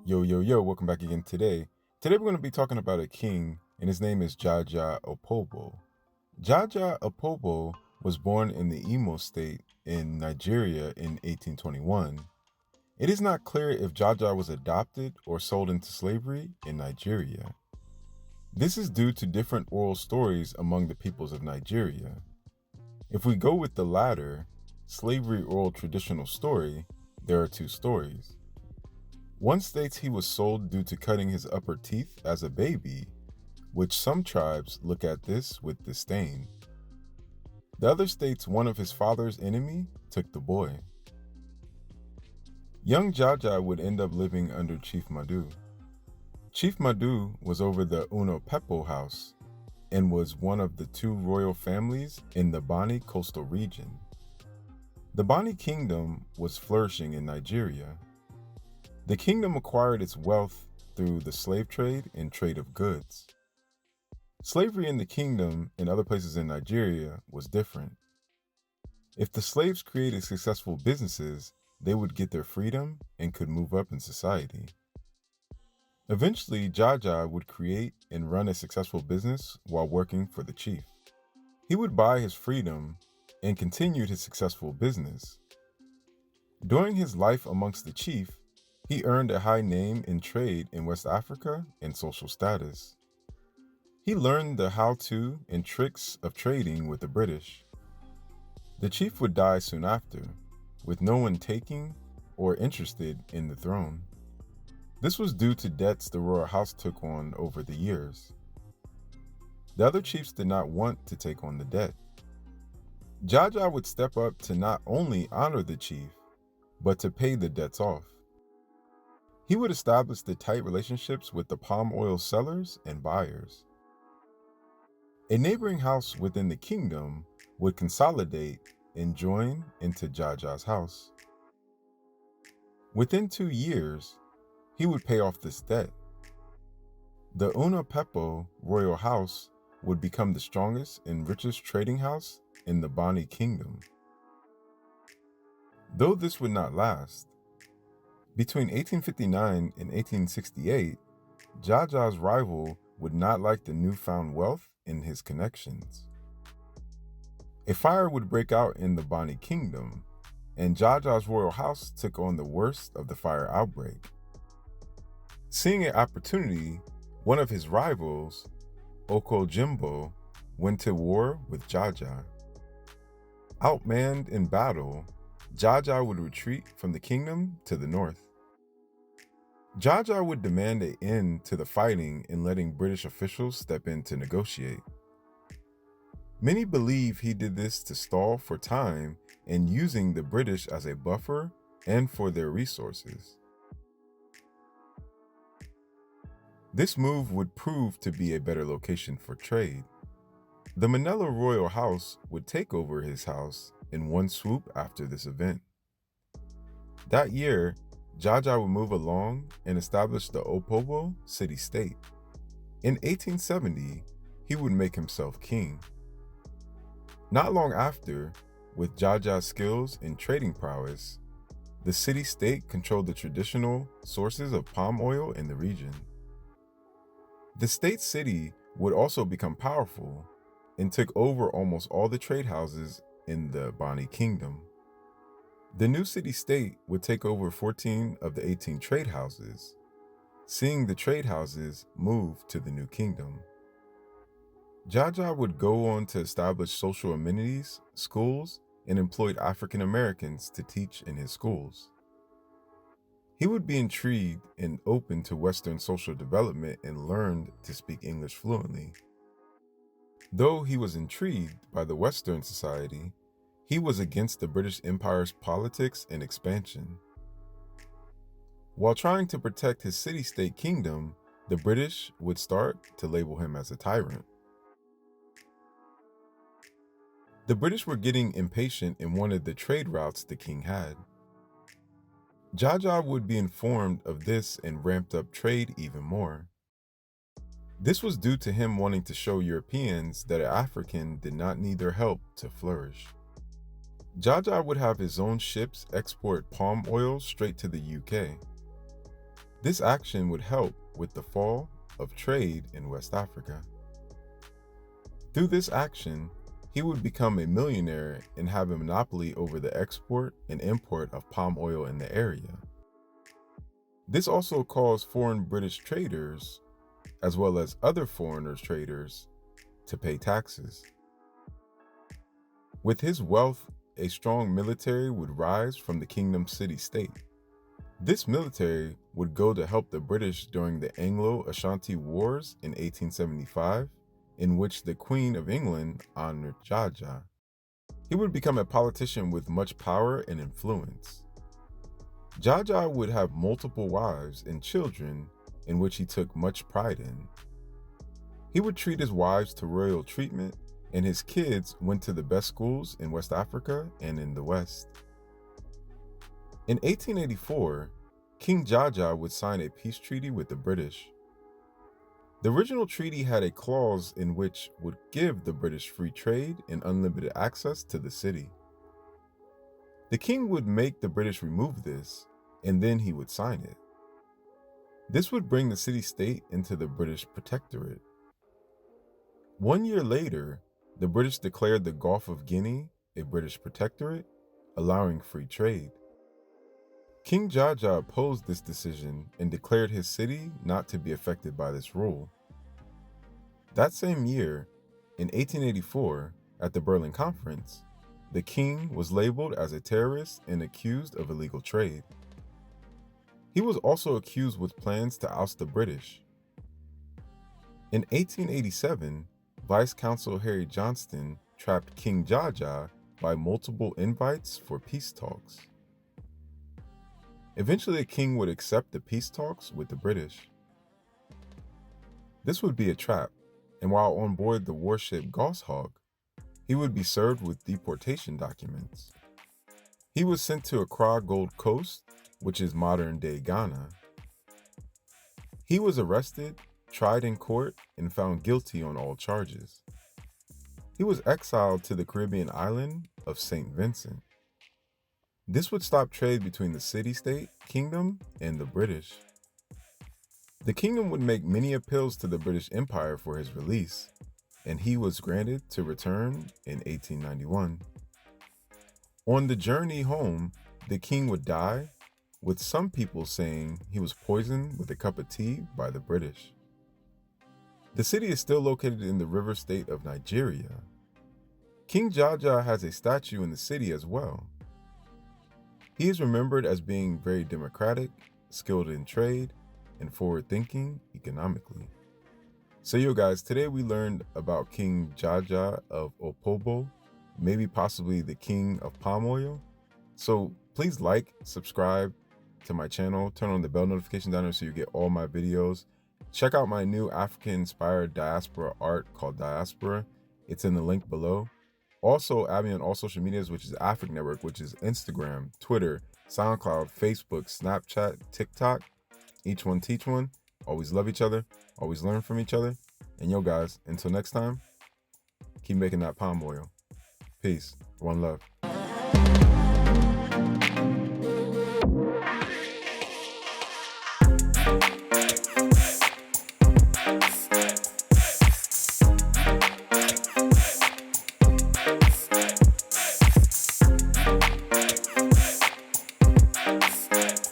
Yo, welcome back again today. Today we're going to be talking about a king, and his name is JaJa Opobo. JaJa Opobo was born in the Imo state in Nigeria in 1821. It is not clear if JaJa was adopted or sold into slavery in Nigeria. This is due to different oral stories among the peoples of Nigeria. If we go with the latter, slavery oral traditional story, there are two stories. One states he was sold due to cutting his upper teeth as a baby, which some tribes look at this with disdain. The other states one of his father's enemy took the boy. Young JaJa would end up living under Chief Madu. Chief Madu was over the Opobo house and was one of the two royal families in the Bonny coastal region. The Bonny kingdom was flourishing in Nigeria. The kingdom acquired its wealth through the slave trade and trade of goods. Slavery in the kingdom and other places in Nigeria was different. If the slaves created successful businesses, they would get their freedom and could move up in society. Eventually, JaJa would create and run a successful business while working for the chief. He would buy his freedom and continued his successful business. During his life amongst the chief, he earned a high name in trade in West Africa and social status. He learned the how-to and tricks of trading with the British. The chief would die soon after, with no one taking or interested in the throne. This was due to debts the royal house took on over the years. The other chiefs did not want to take on the debt. JaJa would step up to not only honor the chief, but to pay the debts off. He would establish the tight relationships with the palm oil sellers and buyers. A neighboring house within the kingdom would consolidate and join into JaJa's house. Within 2 years, he would pay off this debt. The Opobo royal house would become the strongest and richest trading house in the Bonny kingdom. Though this would not last, between 1859 and 1868, JaJa's rival would not like the newfound wealth in his connections. A fire would break out in the Bonny kingdom, and JaJa's royal house took on the worst of the fire outbreak. Seeing an opportunity, one of his rivals, Opobo, went to war with JaJa. Outmanned in battle, JaJa would retreat from the kingdom to the north. JaJa would demand an end to the fighting and letting British officials step in to negotiate. Many believe he did this to stall for time and using the British as a buffer and for their resources. This move would prove to be a better location for trade. The Manila royal house would take over his house in one swoop after this event. That year, JaJa would move along and establish the Opobo city-state. In 1870, he would make himself king. Not long after, with JaJa's skills and trading prowess, the city-state controlled the traditional sources of palm oil in the region. The state city would also become powerful and took over almost all the trade houses in the Bonny kingdom. The new city-state would take over 14 of the 18 trade houses, seeing the trade houses move to the new kingdom. JaJa would go on to establish social amenities, schools, and employed African Americans to teach in his schools. He would be intrigued and open to Western social development and learned to speak English fluently. Though he was intrigued by the Western society, he was against the British Empire's politics and expansion. While trying to protect his city-state kingdom, the British would start to label him as a tyrant. The British were getting impatient and wanted the trade routes the king had. JaJa would be informed of this and ramped up trade even more. This was due to him wanting to show Europeans that an African did not need their help to flourish. JaJa would have his own ships export palm oil straight to the UK. This action would help with the fall of trade in West Africa. Through this action, he would become a millionaire and have a monopoly over the export and import of palm oil in the area. This also caused foreign British traders, as well as other foreigners traders, to pay taxes. With his wealth, a strong military would rise from the kingdom's city-state. This military would go to help the British during the Anglo-Ashanti Wars in 1875, in which the Queen of England honored JaJa. He would become a politician with much power and influence. JaJa would have multiple wives and children, in which he took much pride in. He would treat his wives to royal treatment, and his kids went to the best schools in West Africa and in the West. In 1884, King JaJa would sign a peace treaty with the British. The original treaty had a clause in which would give the British free trade and unlimited access to the city. The king would make the British remove this, and then he would sign it. This would bring the city-state into the British protectorate. 1 year later, the British declared the Gulf of Guinea a British protectorate, allowing free trade. King JaJa opposed this decision and declared his city not to be affected by this rule. That same year, in 1884, at the Berlin Conference, the king was labeled as a terrorist and accused of illegal trade. He was also accused with plans to oust the British. In 1887, Vice Consul Harry Johnston trapped King JaJa by multiple invites for peace talks. Eventually, the king would accept the peace talks with the British. This would be a trap, and while on board the warship Goshawk, he would be served with deportation documents. He was sent to Accra Gold Coast, which is modern-day Ghana. He was arrested, tried in court, and found guilty on all charges. He was exiled to the Caribbean island of St. Vincent. This would stop trade between the city-state kingdom and the British. The kingdom would make many appeals to the British Empire for his release, and he was granted to return in 1891. On the journey home, the king would die, with some people saying he was poisoned with a cup of tea by the British. The city is still located in the river state of Nigeria. King JaJa has a statue in the city as well. He is remembered as being very democratic, skilled in trade, and forward-thinking economically. So yo guys, today we learned about King JaJa of Opobo, maybe possibly the king of palm oil. So please like, subscribe to my channel, turn on the bell notification down there so you get all my videos. Check out my new African-inspired diaspora art called Diaspora. It's in the link below. Also, add me on all social medias, which is Afric Network, which is Instagram, Twitter, SoundCloud, Facebook, Snapchat, TikTok. Each one teach one. Always love each other. Always learn from each other. And yo guys, until next time, keep making that palm oil. Peace. One love.